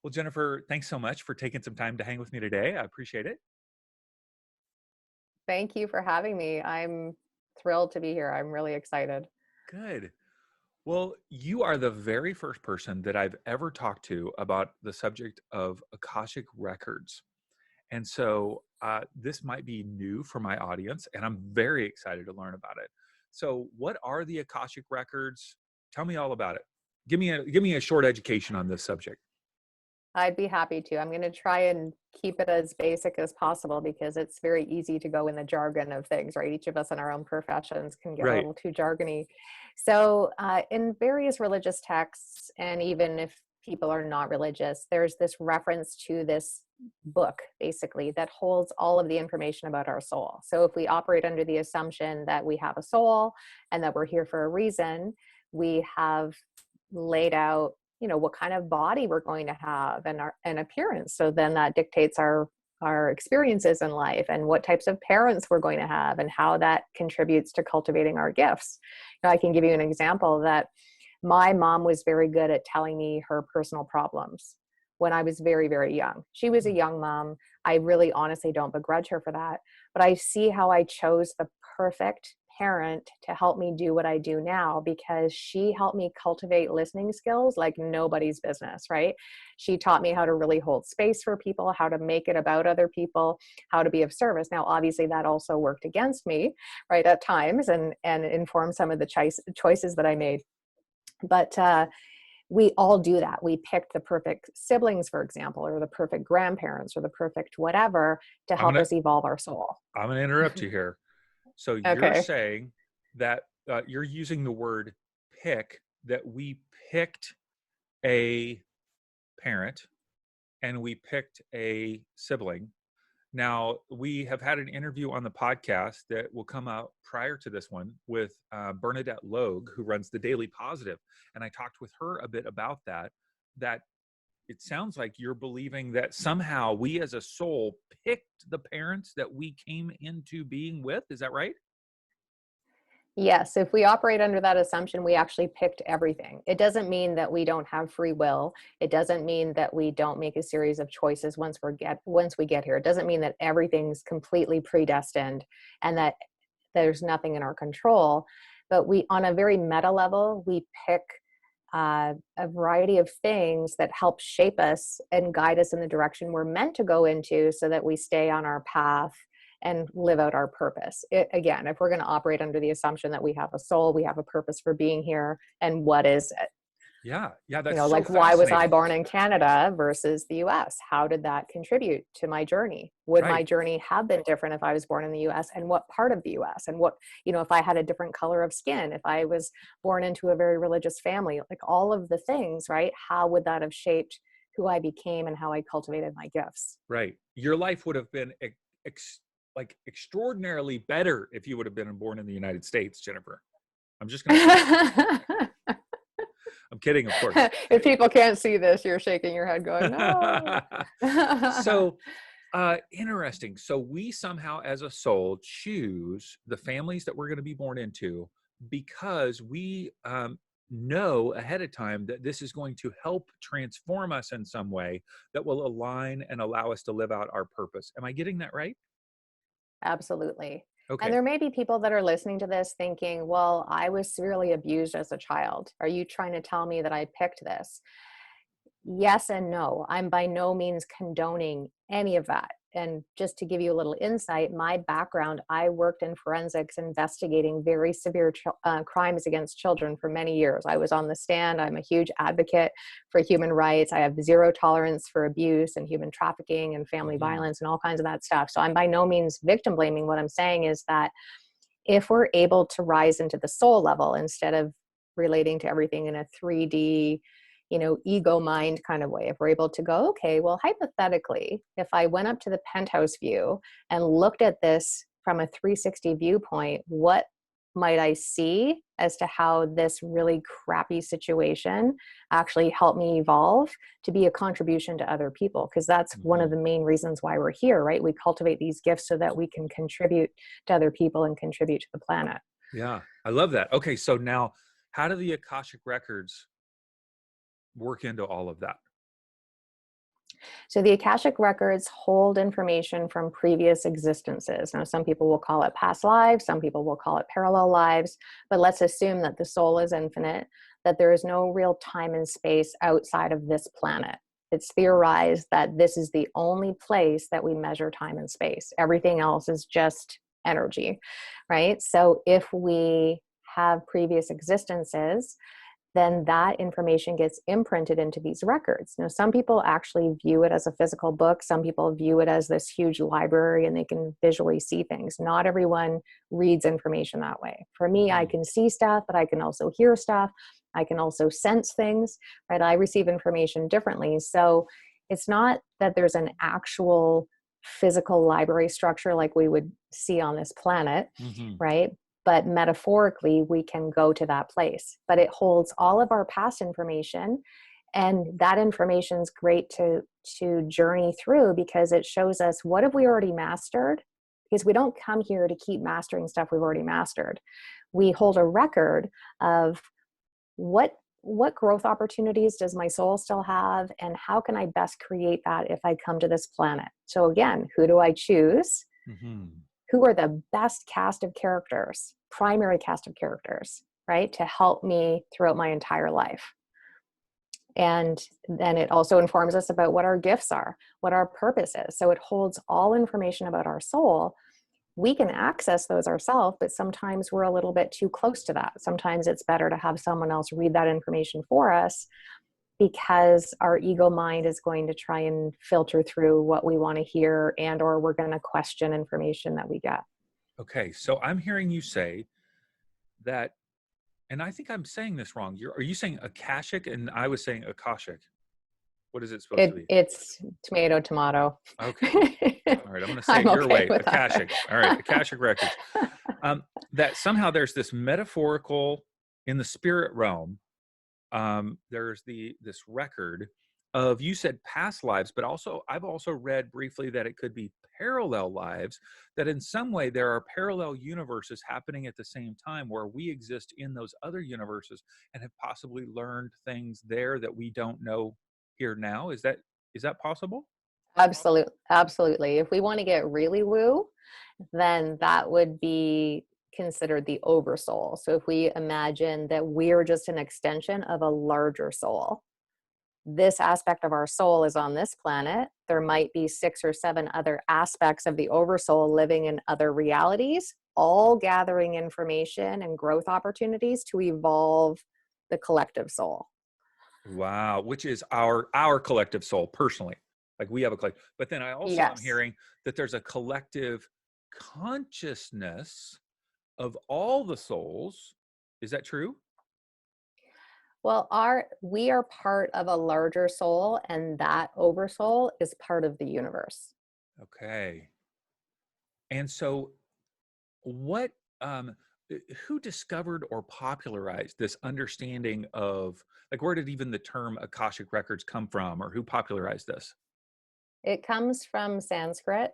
Well, Jennifer, thanks so much for taking some time to hang with me today. I appreciate it. Thank you for having me. I'm thrilled to be here. I'm really excited. Good. Well, you are the very first person that I've ever talked to about the subject of Akashic records. And so this might be new for my audience, and I'm very excited to learn about it. So, what are the Akashic records? Tell me all about it. Give me a short education on this subject. I'd be happy to. I'm going to try and keep it as basic as possible because it's very easy to go in the jargon of things, right? Each of us in our own professions can get a Right. little too jargony. So, in various religious texts, and even if people are not religious, there's this reference to this book basically that holds all of the information about our soul. So, if we operate under the assumption that we have a soul and that we're here for a reason, we have laid out what kind of body we're going to have and our and appearance, so then that dictates our experiences in life and what types of parents we're going to have and how that contributes to cultivating our gifts. I can give you an example that my mom was very good at telling me her personal problems when I was very, very young. She was a Hmm. young mom. I really honestly don't begrudge her for that. But I see how I chose the perfect parent to help me do what I do now because she helped me cultivate listening skills like nobody's business, right? She taught me how to really hold space for people, how to make it about other people, how to be of service. Now, obviously, that also worked against me, right, at times and informed some of the choices that I made. But we all do that. We picked the perfect siblings, for example, or the perfect grandparents or the perfect whatever to I'm help gonna us evolve our soul. I'm gonna interrupt you here. So you're Okay. saying that you're using the word pick, that we picked a parent and we picked a sibling. Now, we have had an interview on the podcast that will come out prior to this one with Bernadette Logue, who runs the Daily Positive. And I talked with her a bit about that, that it sounds like you're believing that somehow we as a soul picked the parents that we came into being with. Is that right? Yes, if we operate under that assumption, we actually picked everything. It doesn't mean that we don't have free will. It doesn't mean that we don't make a series of choices once we get here. It doesn't mean that everything's completely predestined and that there's nothing in our control. But we, on a very meta level, we pick a variety of things that help shape us and guide us in the direction we're meant to go into so that we stay on our path and live out our purpose. Again, if we're going to operate under the assumption that we have a soul, we have a purpose for being here, and what is it? Yeah. Yeah. That's so Like why was I fascinating. born in Canada versus the US? How did that contribute to my journey? Would my Right. journey have been different if I was born in the US? And what part of the US? And what, if I had a different color of skin, if I was born into a very religious family, like all of the things, right? How would that have shaped who I became and how I cultivated my gifts? Right. Your life would have been like extraordinarily better if you would have been born in the United States, Jennifer. I'm just going to say that. I'm kidding, of course. If people can't see this, you're shaking your head going, no. So interesting. So we somehow, as a soul, choose the families that we're going to be born into because we know ahead of time that this is going to help transform us in some way that will align and allow us to live out our purpose. Am I getting that right? Absolutely. And Okay. there may be people that are listening to this thinking, well, I was severely abused as a child. Are you trying to tell me that I picked this? Yes and no. I'm by no means condoning any of that. And just to give you a little insight, my background, I worked in forensics investigating very severe crimes against children for many years. I was on the stand. I'm a huge advocate for human rights. I have zero tolerance for abuse and human trafficking and family Mhm. violence and all kinds of that stuff. So I'm by no means victim blaming. What I'm saying is that if we're able to rise into the soul level instead of relating to everything in a 3D, ego mind kind of way, if we're able to go, okay, well, hypothetically, if I went up to the penthouse view and looked at this from a 360 viewpoint, what might I see as to how this really crappy situation actually helped me evolve to be a contribution to other people? Because that's one of Mhm. the main reasons why we're here, right? We cultivate these gifts so that we can contribute to other people and contribute to the planet. Yeah, I love that. Okay, so now how do the Akashic records work into all of that? So the Akashic records hold information from previous existences. Now, some people will call it past lives, some people will call it parallel lives, but let's assume that the soul is infinite, that there is no real time and space outside of this planet. It's theorized that this is the only place that we measure time and space. Everything else is just energy, right? So if we have previous existences, then that information gets imprinted into these records. Now, some people actually view it as a physical book. Some people view it as this huge library and they can visually see things. Not everyone reads information that way. For me, I can see stuff, but I can also hear stuff. I can also sense things, right? I receive information differently. So it's not that there's an actual physical library structure like we would see on this planet, Mm-hmm. right? But metaphorically, we can go to that place. But it holds all of our past information. And that information is great to journey through because it shows us what have we already mastered? Because we don't come here to keep mastering stuff we've already mastered. We hold a record of what growth opportunities does my soul still have, and how can I best create that if I come to this planet? So again, who do I choose? Mm-hmm. Who are the best cast of characters, primary cast of characters, right, to help me throughout my entire life. And then it also informs us about what our gifts are, what our purpose is. So it holds all information about our soul. We can access those ourselves, but sometimes we're a little bit too close to that. Sometimes it's better to have someone else read that information for us because our ego mind is going to try and filter through what we want to hear, and or we're going to question information that we get. Okay, so I'm hearing you say that, and I think I'm saying this wrong. Are you saying Akashic and I was saying Akashic? What is it supposed to be? It's tomato, tomato. Okay. All right, I'm going to say I'm it your okay way. with Akashic. that. All right, Akashic records. That somehow there's this metaphorical in the spirit realm. There's this record of, you said past lives, but also I've also read briefly that it could be parallel lives, that in some way there are parallel universes happening at the same time where we exist in those other universes and have possibly learned things there that we don't know here now. Is that possible? Absolutely. If we want to get really woo, then that would be considered the oversoul. So if we imagine that we're just an extension of a larger soul, this aspect of our soul is on this planet. There might be 6 or 7 other aspects of the oversoul living in other realities, all gathering information and growth opportunities to evolve the collective soul. Wow, which is our collective soul personally. Like we have a collective, but then I also am Yes. hearing that there's a collective consciousness of all the souls. Is that true? Well, we are part of a larger soul, and that oversoul is part of the universe. Okay. And so what um who discovered or popularized this understanding of, like, where did even the term Akashic records come from, or who popularized this? It comes from Sanskrit,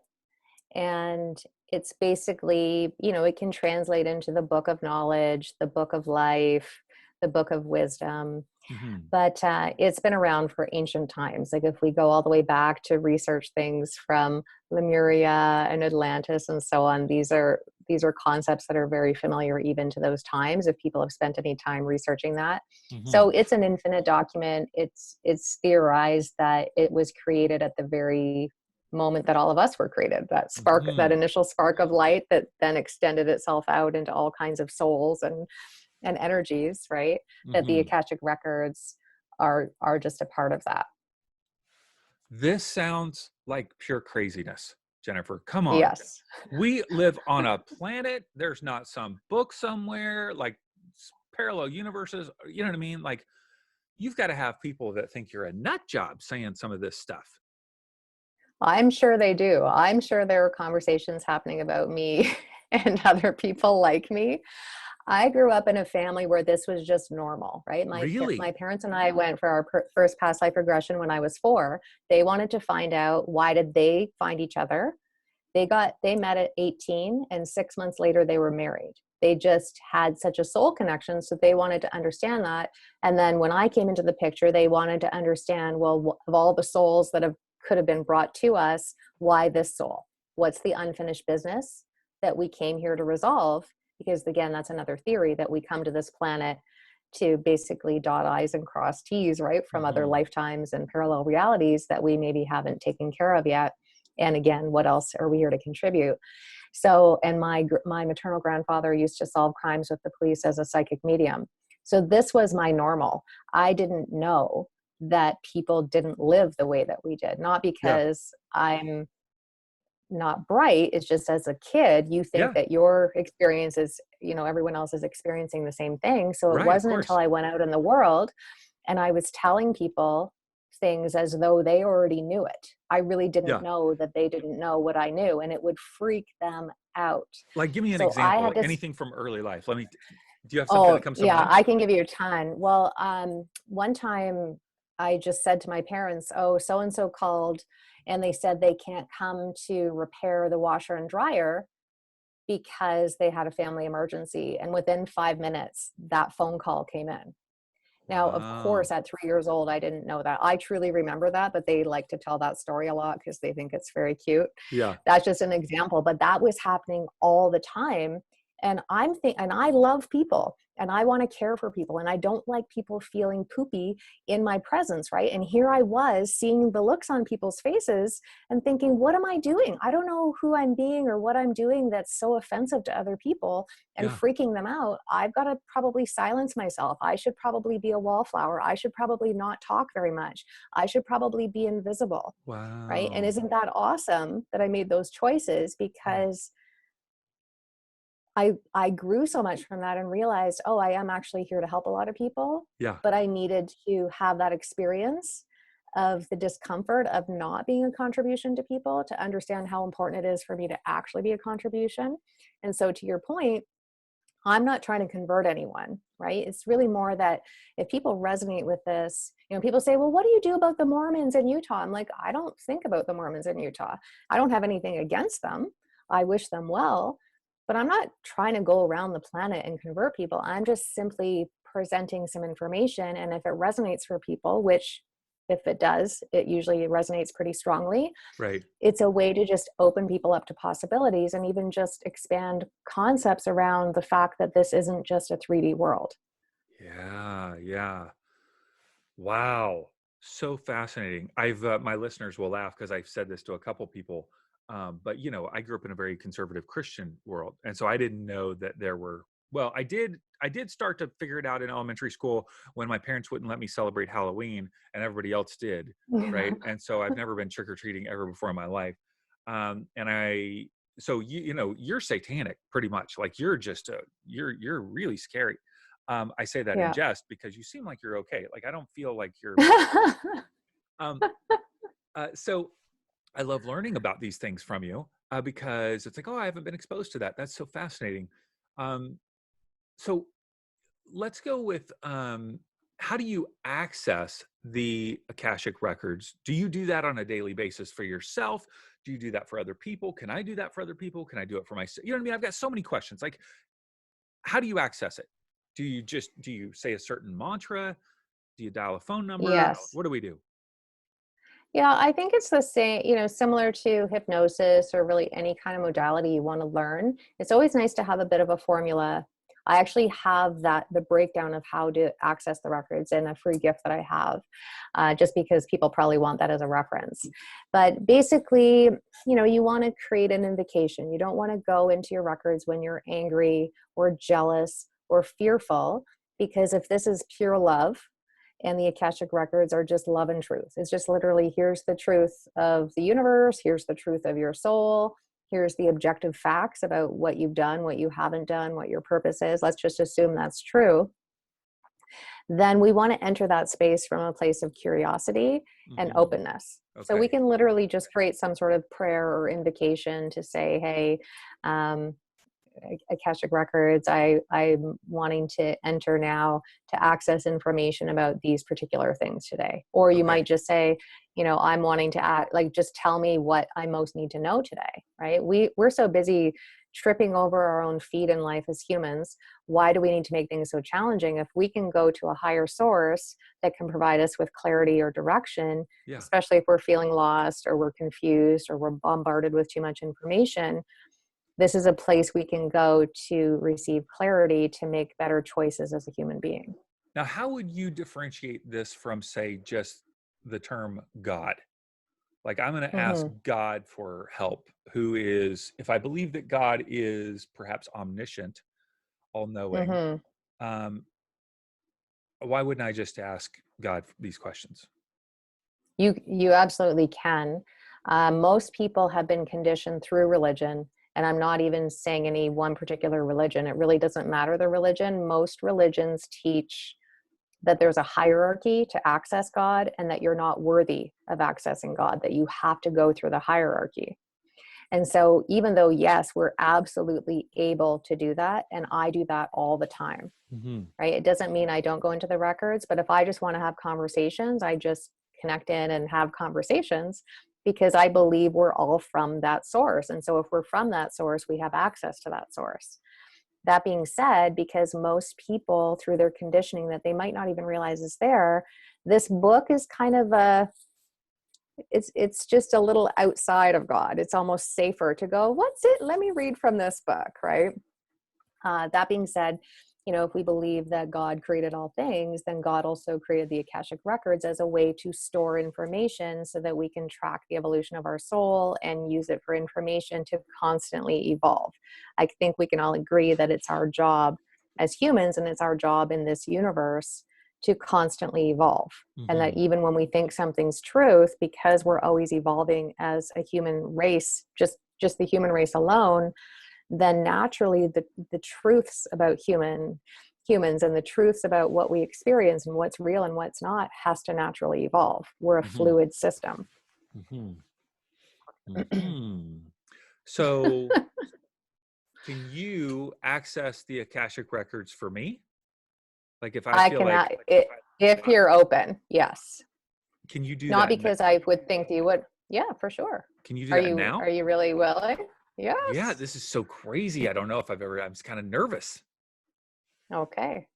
and it's basically, it can translate into the book of knowledge, the book of life, the book of wisdom. Hmm. But it's been around for ancient times. Like if we go all the way back to research things from Lemuria and Atlantis and so on, these are concepts that are very familiar even to those times if people have spent any time researching that. Hmm. So it's an infinite document. It's theorized that it was created at the very moment that all of us were created, that spark, that Hmm. initial spark of light that then extended itself out into all kinds of souls and energies, right? That the Hmm. Akashic records are just a part of that. This sounds like pure craziness, Jennifer. Come on. Yes. We live on a planet. There's not some book somewhere, like parallel universes. You know what I mean? Like, you've got to have people that think you're a nut job saying some of this stuff. I'm sure they do. I'm sure there are conversations happening about me and other people like me. I grew up in a family where this was just normal, right? My Really? parents and I went for our first past life regression when I was 4. They wanted to find out, why did they find each other? They met at 18, and 6 months later they were married. They just had such a soul connection, so they wanted to understand that. And then when I came into the picture, they wanted to understand, well, of all the souls that have could have been brought to us. Why this soul? What's the unfinished business that we came here to resolve? Because again, that's another theory, that we come to this planet to basically dot I's and cross T's, right, from other Hmm. lifetimes and parallel realities that we maybe haven't taken care of yet. And again, what else are we here to contribute? So, and my maternal grandfather used to solve crimes with the police as a psychic medium. So this was my normal. I didn't know that people didn't live the way that we did, not Yeah. because I'm not bright. It's just, as a kid, you think Yeah. that your experience is, everyone else is experiencing the same thing. So it Right. Of wasn't until course. I went out in the world and I was telling people things as though they already knew it. I really didn't Yeah. know that they didn't know what I knew, and it would freak them out. Like, give me an So I example, had like to, anything from early life. Do you have something that oh, comes to yeah, mind? I can give you a ton. Well, one time I just said to my parents, oh, so and so called, and they said they can't come to repair the washer and dryer because they had a family emergency. And within 5 minutes, that phone call came in. Now, of Wow. course, at 3 years old, I didn't know that. I truly remember that, but they like to tell that story a lot because they think it's very cute. Yeah. That's just an example, but that was happening all the time. And and I love people and I want to care for people. And I don't like people feeling poopy in my presence, right? And here I was seeing the looks on people's faces and thinking, what am I doing? I don't know who I'm being or what I'm doing that's so offensive to other people and Yeah. freaking them out. I've got to probably silence myself. I should probably be a wallflower. I should probably not talk very much. I should probably be invisible, right? And Wow. isn't that awesome that I made those choices? Yeah. Because I grew so much from that and realized, oh, I am actually here to help a lot of people, Yeah. but I needed to have that experience of the discomfort of not being a contribution to people to understand how important it is for me to actually be a contribution. And so, to your point, I'm not trying to convert anyone, right? It's really more that if people resonate with this, people say, well, what do you do about the Mormons in Utah? I'm like, I don't think about the Mormons in Utah. I don't have anything against them. I wish them well, but I'm not trying to go around the planet and convert people. I'm just simply presenting some information. And if it resonates for people, which if it does, it usually resonates pretty strongly, Right. it's a way to just open people up to possibilities and even just expand concepts around the fact that this isn't just a 3D world. Yeah. Yeah. Wow. So fascinating. My listeners will laugh because I've said this to a couple people. But I grew up in a very conservative Christian world. And so I didn't know that there were, well, I did start to figure it out in elementary school when my parents wouldn't let me celebrate Halloween and everybody else did. Right. And so I've never been trick or treating ever before in my life. And so you're satanic pretty much. Like you're really scary. I say that in Yeah. jest because you seem like you're okay. Like I don't feel like you're. Um, so I love learning about these things from you because it's like, oh, I haven't been exposed to that. That's so fascinating. Um, so let's go with how do you access the Akashic records? Do you do that on a daily basis for yourself? Do you do that for other people? Can I do that for other people? Can I do it for myself? You know what I mean? I've got so many questions. Like, how do you access it? Do you say a certain mantra? Do you dial a phone number? Yes. What do we do? Yeah, I think it's the same, similar to hypnosis or really any kind of modality you want to learn. It's always nice to have a bit of a formula. I actually have the breakdown of how to access the records in a free gift that I have, just because people probably want that as a reference. But basically, you want to create an invocation. You don't want to go into your records when you're angry or jealous or fearful, because if this is pure love, and the Akashic records are just love and truth. It's just literally, here's the truth of the universe, here's the truth of your soul, here's the objective facts about what you've done, what you haven't done, what your purpose is. Let's just assume that's true. Then we want to enter that space from a place of curiosity and Hmm. openness. So we Okay. can literally just create some sort of prayer or invocation to say, hey, Akashic records, I'm wanting to enter now to access information about these particular things today. Or you Okay. might just say, I'm wanting to act, like, just tell me what I most need to know today, right? We're so busy tripping over our own feet in life as humans. Why do we need to make things so challenging? If we can go to a higher source that can provide us with clarity or direction, Yeah. especially if we're feeling lost or we're confused or we're bombarded with too much information, this is a place we can go to receive clarity to make better choices as a human being. Now, how would you differentiate this from, say, just the term God? Like, I'm going to ask Mm-hmm. God for help, who is, if I believe that God is perhaps omniscient, all knowing, Mm-hmm. um, why wouldn't I just ask God these questions? You absolutely can. Most people have been conditioned through religion, and I'm not even saying any one particular religion. It really doesn't matter the religion. Most religions teach that there's a hierarchy to access God and that you're not worthy of accessing God, that you have to go through the hierarchy. And so, even though, yes, we're absolutely able to do that, and I do that all the time, Mm-hmm. right? It doesn't mean I don't go into the records, but if I just want to have conversations, I just connect in and have conversations because I believe we're all from that source. And so, if we're from that source, we have access to that source. That being said, because most people through their conditioning that they might not even realize is there, this book is kind of it's just a little outside of God. It's almost safer to go, what's it? Let me read from this book, right? That being said, if we believe that God created all things, then God also created the Akashic records as a way to store information so that we can track the evolution of our soul and use it for information to constantly evolve. I think we can all agree that it's our job as humans and it's our job in this universe to constantly evolve. And that Mm-hmm. even when we think something's truth, because we're always evolving as a human race, just the human race alone, then naturally the truths about humans and the truths about what we experience and what's real and what's not has to naturally evolve. We're a Mm-hmm. fluid system. Mm-hmm. Mm-hmm. So, can you access the Akashic records for me? Like, if I I feel cannot like, it if you're open, yes. can you do Not that? because I would think you would. Yeah, for sure. Can you do Are that you now? are you really willing? Yeah, Yes. this is so crazy. I don't know if I've ever, I'm just kind of nervous. Okay.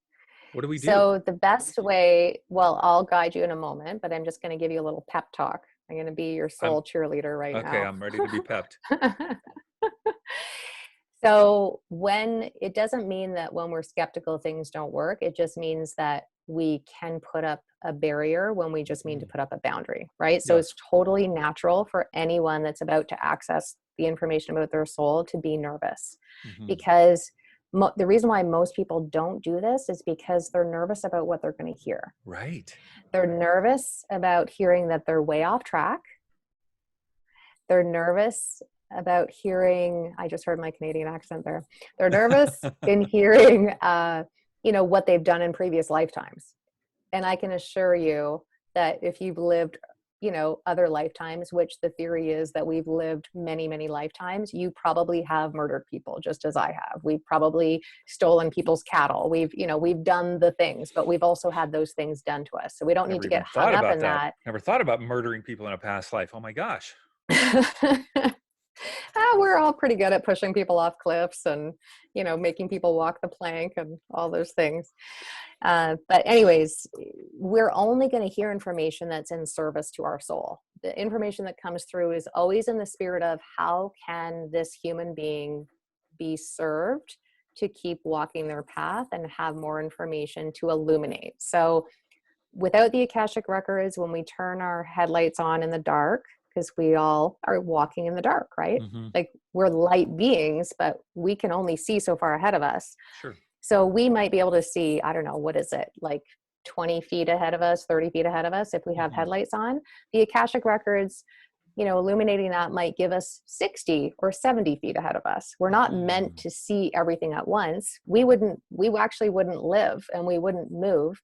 What do we do? So the best way, well, I'll guide you in a moment, but I'm just going to give you a little pep talk. I'm going to be your I'm soul cheerleader right okay. now. I'm ready to be pepped. So when it doesn't mean that when we're skeptical things don't work, it just means that we can put up a barrier when we just mean to Mhm. put up a boundary, right? So it's Yes. totally natural for anyone that's about to access the information about their soul to be nervous Hmm. because the reason why most people don't do this is because they're nervous about what they're going to hear. Right. They're nervous about hearing that they're way off track. They're nervous about hearing, I just heard my Canadian accent there. They're nervous in hearing, what they've done in previous lifetimes. And I can assure you that if you've lived, other lifetimes, which the theory is that we've lived many, many lifetimes, you probably have murdered people just as I have. We've probably stolen people's cattle. We've done the things, but we've also had those things done to us. So we don't need Never to get even hung thought up about in that. that. Never thought about murdering people in a past life. Oh my gosh. We're all pretty good at pushing people off cliffs and making people walk the plank and all those things, but anyways, we're only going to hear information that's in service to our soul. The information that comes through is always in the spirit of how can this human being be served to keep walking their path and have more information to illuminate. So without the Akashic records, when we turn our headlights on in the dark, because we all are walking in the dark, right? Hmm. Like we're light beings, but we can only see so far ahead of us. Sure. So we might be able to see, I don't know, what is it, like 20 feet ahead of us, 30 feet ahead of us if we have Hmm. headlights on. The Akashic records, illuminating that might give us 60 or 70 feet ahead of us. We're not meant Hmm. to see everything at once. We actually wouldn't live and we wouldn't move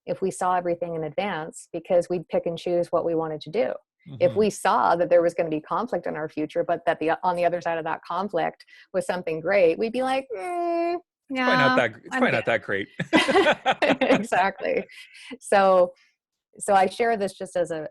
if we saw everything in advance because we'd pick and choose what we wanted to do. If Hmm. we saw that there was going to be conflict in our future, but that on the other side of that conflict was something great, we'd be like, It's probably not yeah, that. It's I'm probably good. not that great. Exactly. So I share this just as a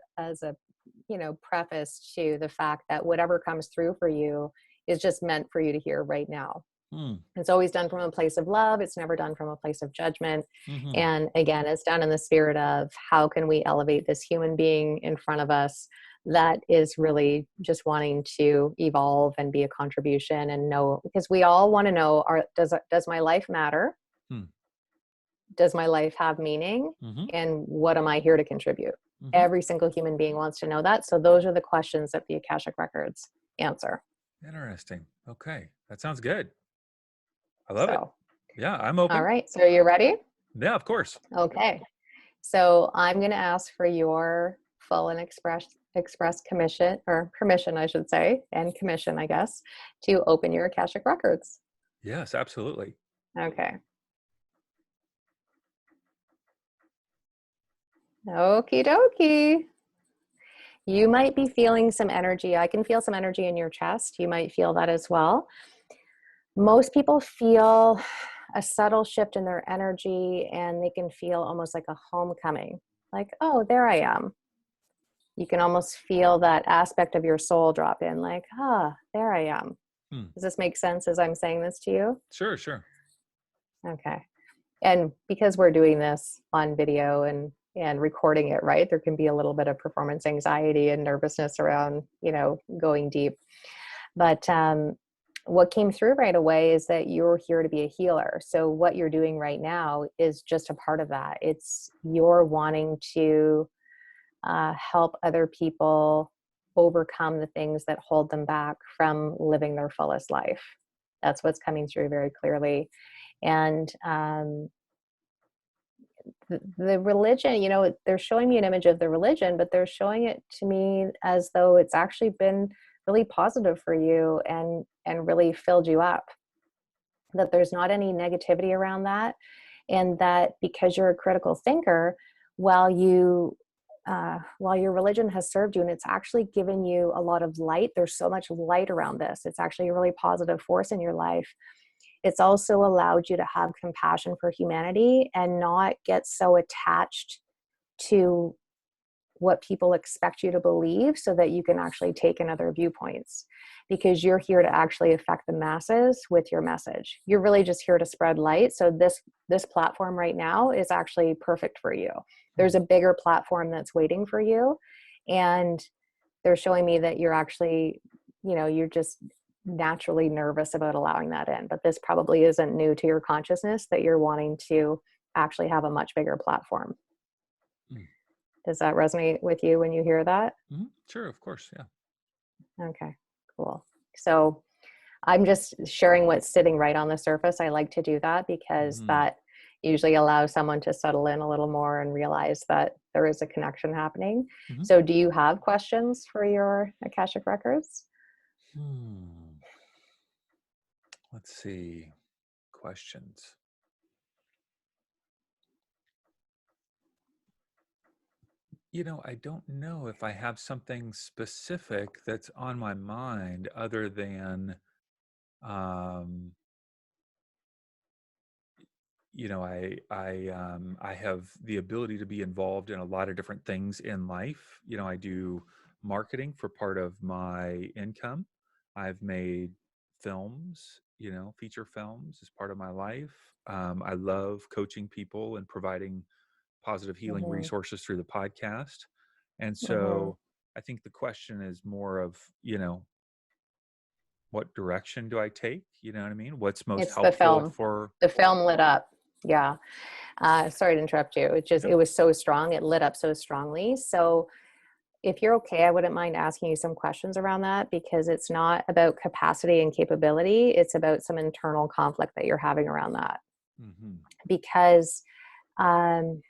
preface to the fact that whatever comes through for you is just meant for you to hear right now. Mm. It's always done from a place of love. It's never done from a place of judgment. Mm-hmm. And again, it's done in the spirit of how can we elevate this human being in front of us that is really just wanting to evolve and be a contribution and know, because we all want to know, does my life matter? Mm. Does my life have meaning? Mm-hmm. And what am I here to contribute? Mm-hmm. Every single human being wants to know that. So those are the questions that the Akashic Records answer. Interesting. Okay. That sounds good. I love it. So, Yeah, I'm all open. right. So are you ready? Yeah, of course. Okay. So I'm going to ask for your full and express commission, or permission, I should say, and commission, I guess, to open your Akashic Records. Yes, absolutely. Okay. Okie dokie. You might be feeling some energy. I can feel some energy in your chest. You might feel that as well. Most people feel a subtle shift in their energy, and they can feel almost like a homecoming. Like, oh, there I am. You can almost feel that aspect of your soul drop in, like, there I am. Hmm. Does this make sense as I'm saying this to you? Sure, sure. Okay. And because we're doing this on video and recording it, right, there can be a little bit of performance anxiety and nervousness around, going deep. But what came through right away is that you're here to be a healer. So what you're doing right now is just a part of that. It's you're wanting to help other people overcome the things that hold them back from living their fullest life. That's what's coming through very clearly. And the religion, they're showing me an image of the religion, but they're showing it to me as though it's actually been really positive for you and really filled you up. That there's not any negativity around that, and that because you're a critical thinker, while your religion has served you and it's actually given you a lot of light, there's so much light around this. It's actually a really positive force in your life. It's also allowed you to have compassion for humanity and not get so attached to what people expect you to believe, so that you can actually take in other viewpoints, because you're here to actually affect the masses with your message. You're really just here to spread light. So this platform right now is actually perfect for you. There's a bigger platform that's waiting for you, and they're showing me that you're actually, you're just naturally nervous about allowing that in, but this probably isn't new to your consciousness, that you're wanting to actually have a much bigger platform. Mm. Does that resonate with you when you hear that? Mm-hmm. Sure, of course. Yeah. Okay, cool. So I'm just sharing what's sitting right on the surface. I like to do that because Mm-hmm. that usually allows someone to settle in a little more and realize that there is a connection happening. Mm-hmm. So do you have questions for your Akashic Records? Let's see. Questions. I don't know if I have something specific that's on my mind other than, um, I have the ability to be involved in a lot of different things in life. I do marketing for part of my income. I've made films, feature films as part of my life. I love coaching people and providing positive healing Mm-hmm. resources through the podcast. And Mm-hmm. so I think the question is more of, what direction do I take? You know what I mean? What's most It's the helpful film. for, The film lit up. Yeah. Sorry to interrupt you. yeah. It was so strong. It lit up so strongly. So if you're okay, I wouldn't mind asking you some questions around that, because it's not about capacity and capability. It's about some internal conflict that you're having around that. Mm-hmm. Because um,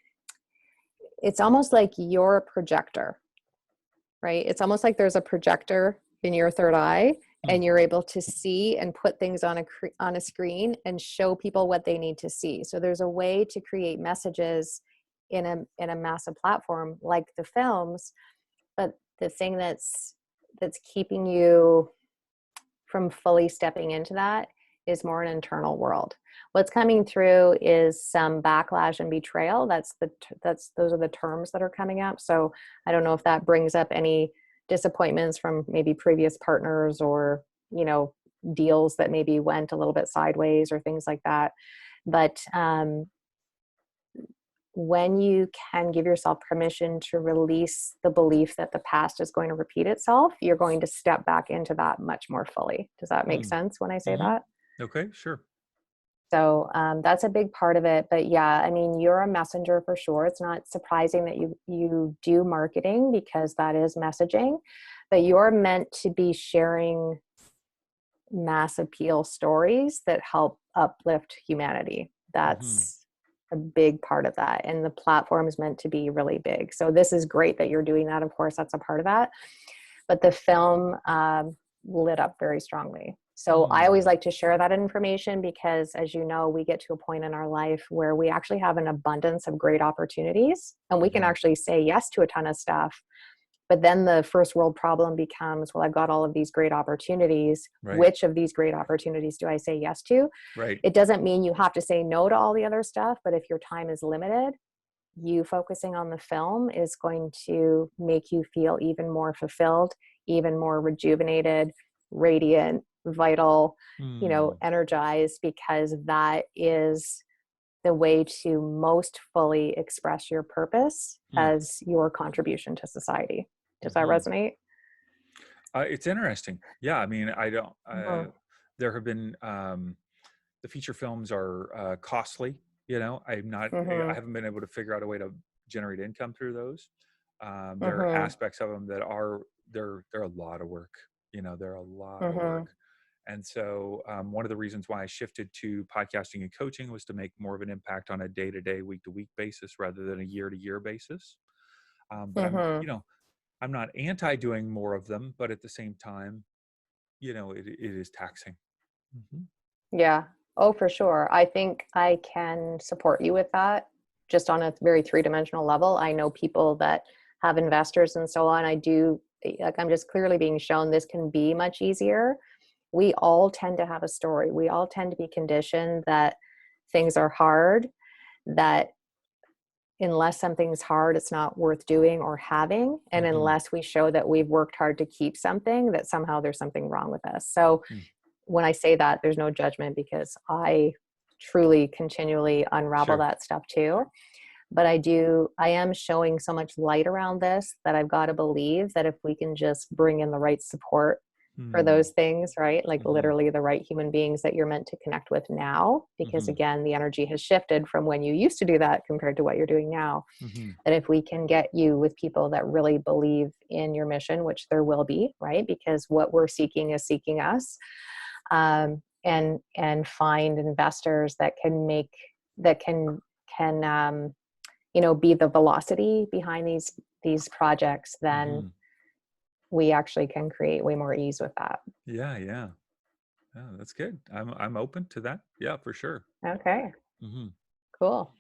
it's almost like you're a projector, right? It's almost like there's a projector in your third eye, Hmm. and you're able to see and put things on a screen and show people what they need to see. So there's a way to create messages in a massive platform like the films, but the thing that's keeping you from fully stepping into that is more an internal world. What's coming through is some backlash and betrayal. Those are the terms that are coming up. So I don't know if that brings up any disappointments from maybe previous partners, or deals that maybe went a little bit sideways or things like that. But when you can give yourself permission to release the belief that the past is going to repeat itself, you're going to step back into that much more fully. Does that make Mm. sense when I say Hmm. that? Okay, sure. So that's a big part of it. But yeah, I mean, you're a messenger for sure. It's not surprising that you do marketing, because that is messaging, but you're meant to be sharing mass appeal stories that help uplift humanity. Hmm. That's a big part of that. And the platform is meant to be really big. So this is great that you're doing that. Of course, that's a part of that. But the film lit up very strongly. So I always Mm. like to share that information because, as you know, we get to a point in our life where we actually have an abundance of great opportunities and we can Hmm. actually say yes to a ton of stuff. But then the first world problem becomes, well, I've got all of these great opportunities. Right. Which of these great opportunities do I say yes to? Right. It doesn't mean you have to say no to all the other stuff, but if your time is limited, you focusing on the film is going to make you feel even more fulfilled, even more rejuvenated, radiant, vital, Mm. energized, because that is the way to most fully express your purpose Mm. as your contribution to society. Does that Hmm. resonate? It's interesting. Yeah, I mean, I don't. Mhm. There have been the feature films are costly. You know, I Mhm. haven't been able to figure out a way to generate income through those. There are Mhm. aspects of them that are they're a lot of work. You know, they're a lot of work. Mhm. And so, one of the reasons why I shifted to podcasting and coaching was to make more of an impact on a day-to-day, week-to-week basis rather than a year-to-year basis. But Mhm. I'm not anti doing more of them, but at the same time, it is taxing. Hmm. Yeah. Oh, for sure. I think I can support you with that just on a very three-dimensional level. I know people that have investors and so on. I do, like, I'm just clearly being shown this can be much easier. We all tend to have a story. We all tend to be conditioned that things are hard, that unless something's hard, it's not worth doing or having. And Hmm. unless we show that we've worked hard to keep something, that somehow there's something wrong with us. So when I say that, there's no judgment because I truly continually unravel Sure. that stuff too. But I am showing so much light around this that I've got to believe that if we can just bring in the right support for Mm. those things, right? Like Hmm. literally the right human beings that you're meant to connect with now, because Hmm. again, the energy has shifted from when you used to do that compared to what you're doing now. Hmm. That if we can get you with people that really believe in your mission, which there will be, right? Because what we're seeking is seeking us, and find investors that can make that can be the velocity behind these projects, then Hmm. we actually can create way more ease with that. Yeah, yeah. Yeah, that's good. I'm open to that. Yeah, for sure. Okay, Hmm. cool.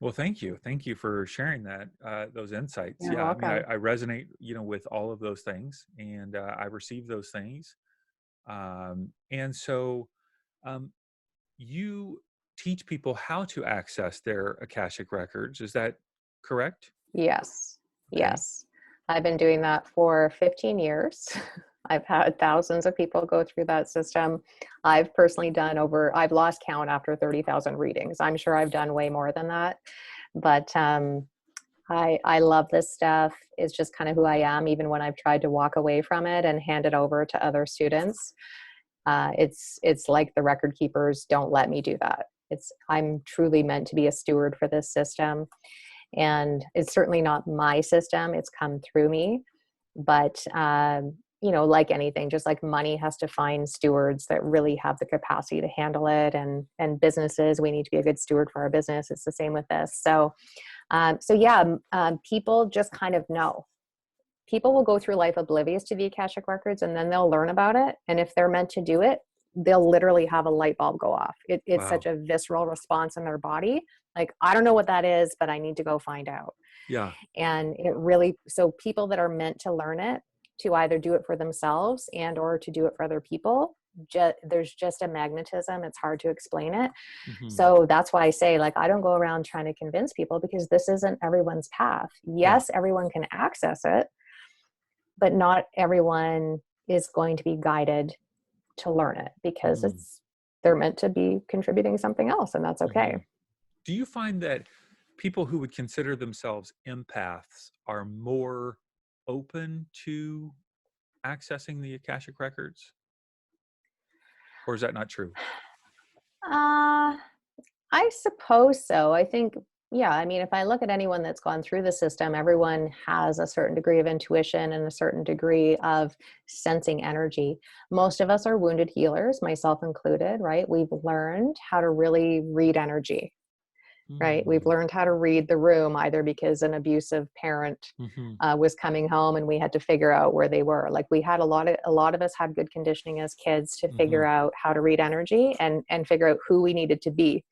Well, thank you. Thank you for sharing that, those insights. You're Yeah, I mean, welcome. I resonate, with all of those things, and I receive those things. And so, um, you teach people how to access their Akashic records. Is that correct? Yes. Okay. Yes. I've been doing that for 15 years. I've had thousands of people go through that system. I've personally I've lost count after 30,000 readings. I'm sure I've done way more than that. But I love this stuff. It's just kind of who I am, even when I've tried to walk away from it and hand it over to other students. It's like the record keepers don't let me do that. I'm truly meant to be a steward for this system, and it's certainly not my system. It's come through me, but like anything, just like money has to find stewards that really have the capacity to handle it, and businesses, we need to be a good steward for our business. It's the same with this. So yeah, people just kind of know. People will go through life oblivious to the Akashic records, and then they'll learn about it. And if they're meant to do it, they'll literally have a light bulb go off. It's such Wow. a visceral response in their body. Like, I don't know what that is, but I need to go find out. Yeah. And so people that are meant to learn it, to either do it for themselves and or to do it for other people, there's just a magnetism. It's hard to explain it. Hmm. So that's why I say, like, I don't go around trying to convince people, because this isn't everyone's path. Yeah. Yes, everyone can access it, but not everyone is going to be guided to learn it, because Hmm. they're meant to be contributing something else, and that's okay. Hmm. Do you find that people who would consider themselves empaths are more open to accessing the Akashic records, or is that not true? Uh, I suppose so. I think, yeah, I mean, if I look at anyone that's gone through the system, everyone has a certain degree of intuition and a certain degree of sensing energy. Most of us are wounded healers, myself included, right? We've learned how to really read energy, right? We've Mm. learned how to read the room, either because an abusive parent Hmm. was coming home and we had to figure out where they were. Like, we had a lot of us had good conditioning as kids to Hmm. figure out how to read energy and figure out who we needed to be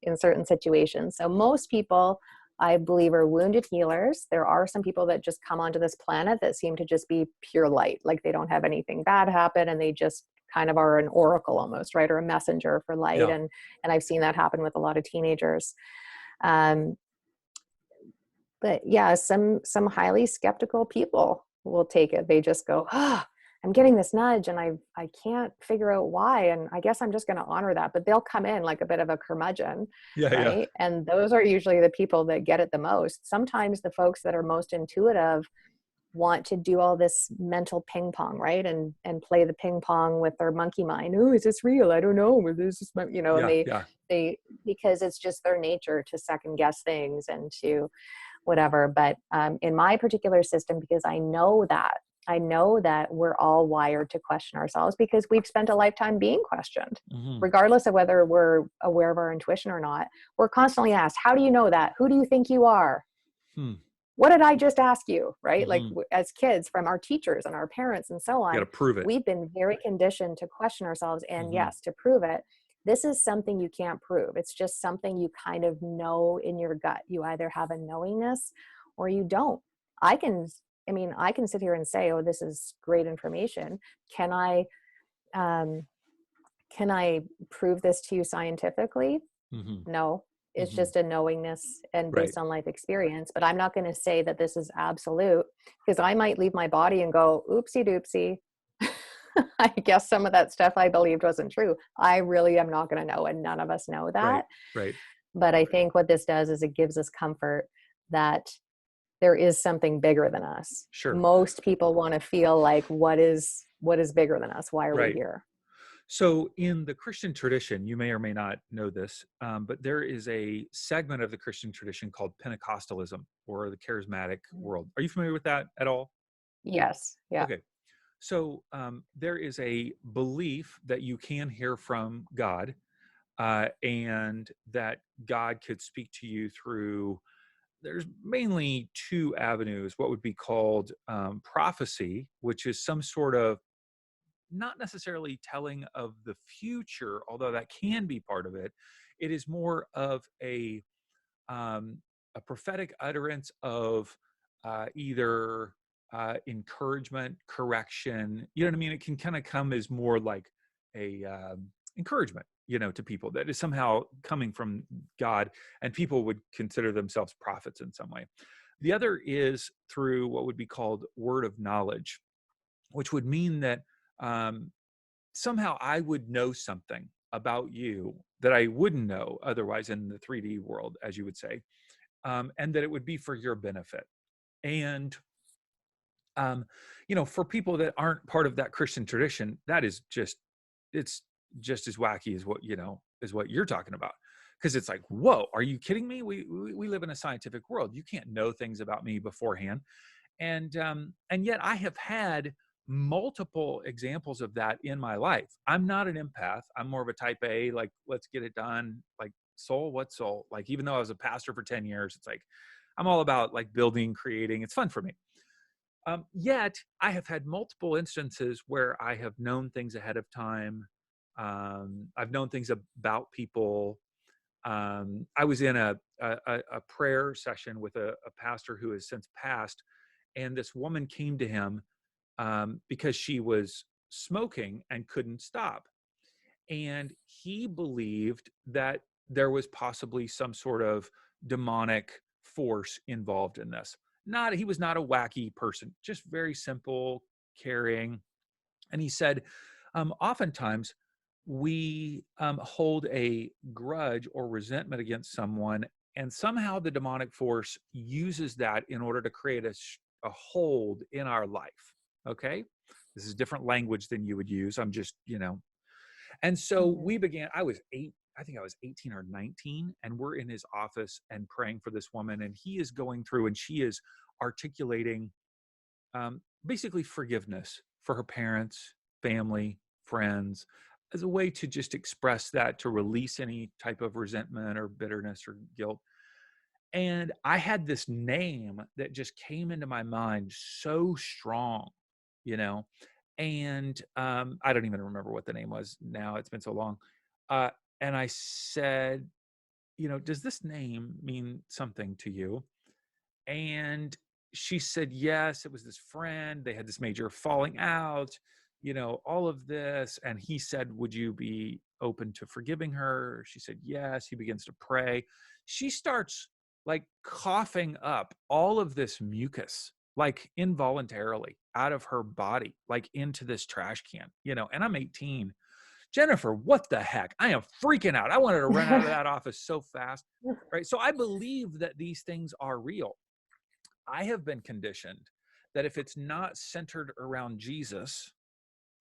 in certain situations. So most people, I believe, are wounded healers. There are some people that just come onto this planet that seem to just be pure light, like they don't have anything bad happen, and they just kind of are an oracle almost, right? Or a messenger for light. Yeah. And I've seen that happen with a lot of teenagers. Um, but yeah, some highly skeptical people will take it. They just go, "Ah, I'm getting this nudge and I can't figure out why, and I guess I'm just going to honor that." But they'll come in like a bit of a curmudgeon, Yeah. Yeah. right? And those are usually the people that get it the most. Sometimes the folks that are most intuitive want to do all this mental ping pong, right? And play the ping pong with their monkey mind. Oh, is this real? I don't know. This is, and Yeah. Yeah. they, because it's just their nature to second guess things and to whatever. But in my particular system, because I know that we're all wired to question ourselves because we've spent a lifetime being questioned. Hmm. Regardless of whether we're aware of our intuition or not, we're constantly asked, how do you know that? Who do you think you are? Hmm. What did I just ask you? Right? Like, Hmm. as kids, from our teachers and our parents and so Got to on, prove it. we've been very conditioned to question ourselves. And Hmm. yes, to prove it, this is something you can't prove. It's just something you kind of know in your gut. You either have a knowingness or you don't. I can, I can sit here and say, oh, this is great information. Can I, um, can I prove this to you scientifically? Hmm. No, it's Hmm. just a knowingness and Right. based on life experience. But I'm not going to say that this is absolute, because I might leave my body and go, oopsie doopsie. I guess some of that stuff I believed wasn't true. I really am not going to know, and none of us know Right. that. Right. But I think what this does is it gives us comfort that there is something bigger than us. Sure. Most people want to feel like, what is bigger than us? Why are we Right. here? So, in the Christian tradition, you may or may not know this, but there is a segment of the Christian tradition called Pentecostalism, or the charismatic world. Are you familiar with that at all? Yes. Yeah. Okay. So, there is a belief that you can hear from God, and that God could speak to you through, there's mainly two avenues, what would be called prophecy, which is some sort of, not necessarily telling of the future, although that can be part of it. It is more of a prophetic utterance of either encouragement, correction. You know what I mean? It can kind of come as more like a encouragement, to people that is somehow coming from God, and people would consider themselves prophets in some way. The other is through what would be called word of knowledge, which would mean that um, somehow I would know something about you that I wouldn't know otherwise in the 3D world, as you would say, and that it would be for your benefit. And um, for people that aren't part of that Christian tradition, that is just, it's just as wacky as what you're talking about. Because it's like, whoa, are you kidding me? We live in a scientific world. You can't know things about me beforehand. And yet I have had multiple examples of that in my life. I'm not an empath. I'm more of a type A, like, let's get it done. Like, soul, what soul? Like, even though I was a pastor for 10 years, it's like I'm all about like building, creating. It's fun for me. Yet I have had multiple instances where I have known things ahead of time. I've known things about people. I was in a prayer session with a pastor who has since passed, and this woman came to him because she was smoking and couldn't stop. And he believed that there was possibly some sort of demonic force involved in this. He was not a wacky person, just very simple, caring. And he said, Oftentimes we hold a grudge or resentment against someone, and somehow the demonic force uses that in order to create a hold in our life. Okay. This is different language than you would use. I'm just, and so Mhm. we began, I think I was 18 or 19, and we're in his office and praying for this woman. And he is going through and she is articulating basically forgiveness for her parents, family, friends, as a way to just express that, to release any type of resentment or bitterness or guilt. And I had this name that just came into my mind so strong, you know, and I don't even remember what the name was now. It's been so long. Uh, and I said, does this name mean something to you? And she said, yes, it was this friend. They had this major falling out, all of this. And he said, would you be open to forgiving her? She said, yes. He begins to pray. She starts like coughing up all of this mucus, like involuntarily out of her body, like into this trash can, and I'm 18. Jennifer, what the heck? I am freaking out. I wanted to run out of that office so fast. Right. So I believe that these things are real. I have been conditioned that if it's not centered around Jesus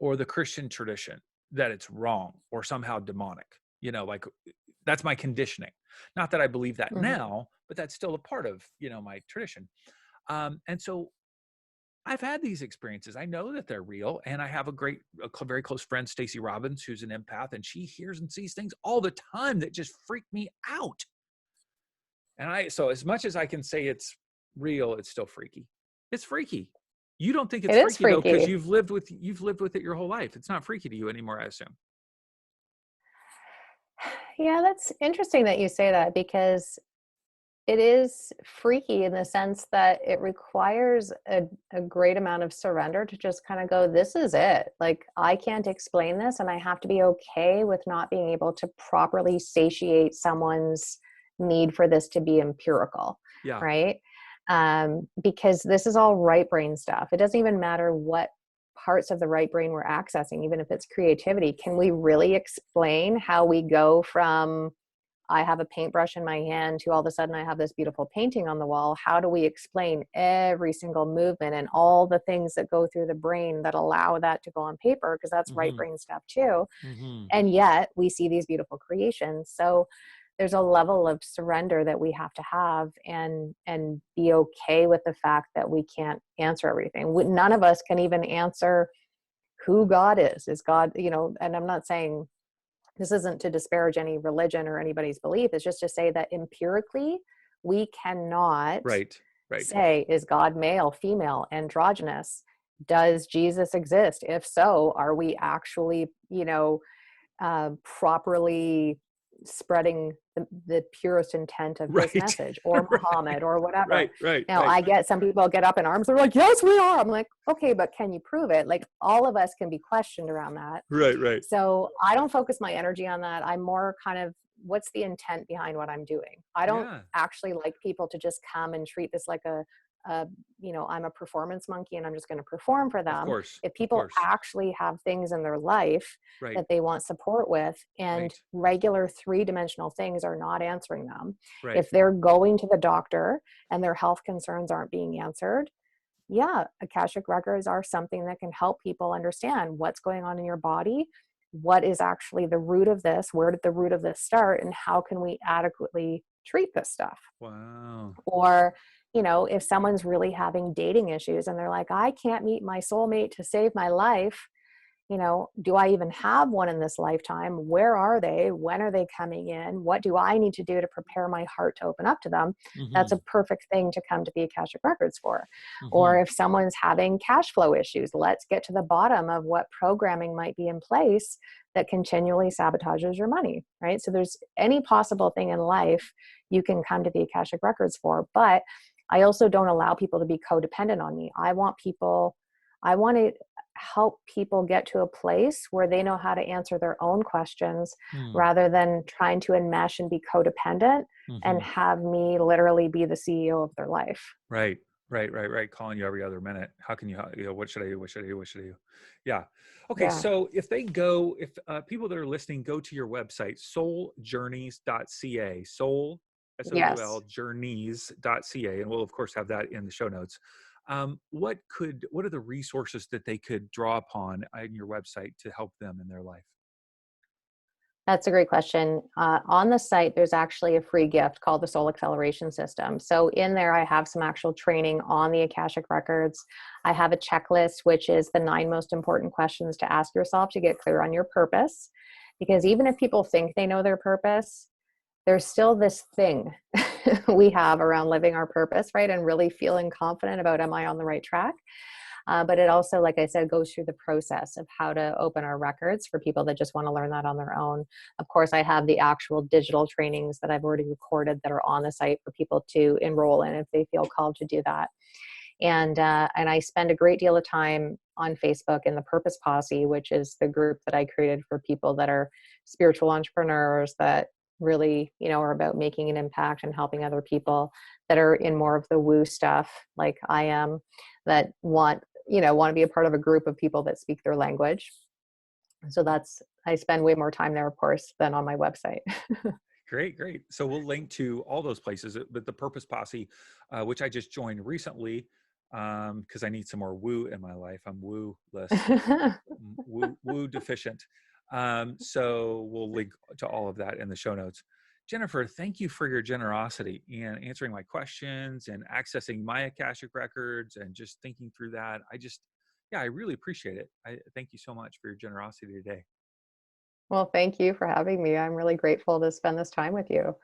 or the Christian tradition, that it's wrong or somehow demonic. Like that's my conditioning. Not that I believe that Mhm. now, but that's still a part of, my tradition. And so I've had these experiences. I know that they're real. And I have very close friend, Stacey Robbins, who's an empath, and she hears and sees things all the time that just freak me out. So as much as I can say it's real, it's still freaky. It's freaky. You don't think It it's is freaky though, because freaky. you've lived with it your whole life. It's not freaky to you anymore, I assume. Yeah, that's interesting that you say that because it is freaky in the sense that it requires a great amount of surrender to just kind of go, this is it. Like, I can't explain this, and I have to be okay with not being able to properly satiate someone's need for this to be empirical, Yeah. right? Because this is all right brain stuff. It doesn't even matter what parts of the right brain we're accessing, even if it's creativity. Can we really explain how we go from I have a paintbrush in my hand to all of a sudden I have this beautiful painting on the wall? How do we explain every single movement and all the things that go through the brain that allow that to go on paper? Because that's right Mm-hmm. brain stuff too. Mm-hmm. And yet we see these beautiful creations. So there's a level of surrender that we have to have and be okay with the fact that we can't answer everything. None of us can even answer who God is. Is God, and I'm not saying this isn't to disparage any religion or anybody's belief. It's just to say that empirically, we cannot Right. Right. say, is God male, female, androgynous? Does Jesus exist? If so, are we actually, properly spreading the purest intent of his Right. message, or Right. Muhammad, or whatever? Right. Right. Now, Right. I get some people get up in arms. They're like, yes, we are. I'm like, okay, but can you prove it? Like, all of us can be questioned around that. Right. Right. So I don't focus my energy on that. I'm more kind of, what's the intent behind what I'm doing? I don't Yeah. actually like people to just come and treat this like a I'm a performance monkey and I'm just going to perform for Of them. course. If Of people course. actually have things in their life Right. that they want support with, and Right. regular three-dimensional things are not answering them, Right. if they're going to the doctor and their health concerns aren't being answered, yeah, Akashic records are something that can help people understand what's going on in your body, what is actually the root of this, where did the root of this start, and how can we adequately treat this stuff. Wow. Or, if someone's really having dating issues and they're like, I can't meet my soulmate to save my life, do I even have one in this lifetime? Where are they? When are they coming in? What do I need to do to prepare my heart to open up to them? That's Mm-hmm. a perfect thing to come to the Akashic Records for. Mm-hmm. Or if someone's having cash flow issues, let's get to the bottom of what programming might be in place that continually sabotages your money, right? So there's any possible thing in life you can come to the Akashic Records for. But I also don't allow people to be codependent on me. I want to help people get to a place where they know how to answer their own questions Mm. rather than trying to enmesh and be codependent Mm-hmm. and have me literally be the CEO of their life. Right. Right. Calling you every other minute. How can you know, what should I do? What should I do? What should I do? Yeah. Okay. Yeah. So if people that are listening go to your website, souljourneys.ca, soul, Yes. SOUL, journeys.ca, and we'll of course have that in the show notes. What are the resources that they could draw upon on your website to help them in their life? That's a great question. On the site, there's actually a free gift called the Soul Acceleration System. So in there, I have some actual training on the Akashic Records. I have a checklist, which is the 9 most important questions to ask yourself to get clear on your purpose. Because even if people think they know their purpose, there's still this thing we have around living our purpose, right? And really feeling confident about, am I on the right track? But it also, like I said, goes through the process of how to open our records for people that just want to learn that on their own. Of course, I have the actual digital trainings that I've already recorded that are on the site for people to enroll in if they feel called to do that. And I spend a great deal of time on Facebook in the Purpose Posse, which is the group that I created for people that are spiritual entrepreneurs that really, are about making an impact and helping other people, that are in more of the woo stuff like I am, that want to be a part of a group of people that speak their language. So I spend way more time there, of course, than on my website. Great. So we'll link to all those places, but the Purpose Posse, which I just joined recently, because I need some more woo in my life. I'm woo-less, woo deficient. So we'll link to all of that in the show notes. Jennifer, thank you for your generosity in answering my questions and accessing my Akashic records and just thinking through that. I really appreciate it. I thank you so much for your generosity today. Well, thank you for having me. I'm really grateful to spend this time with you.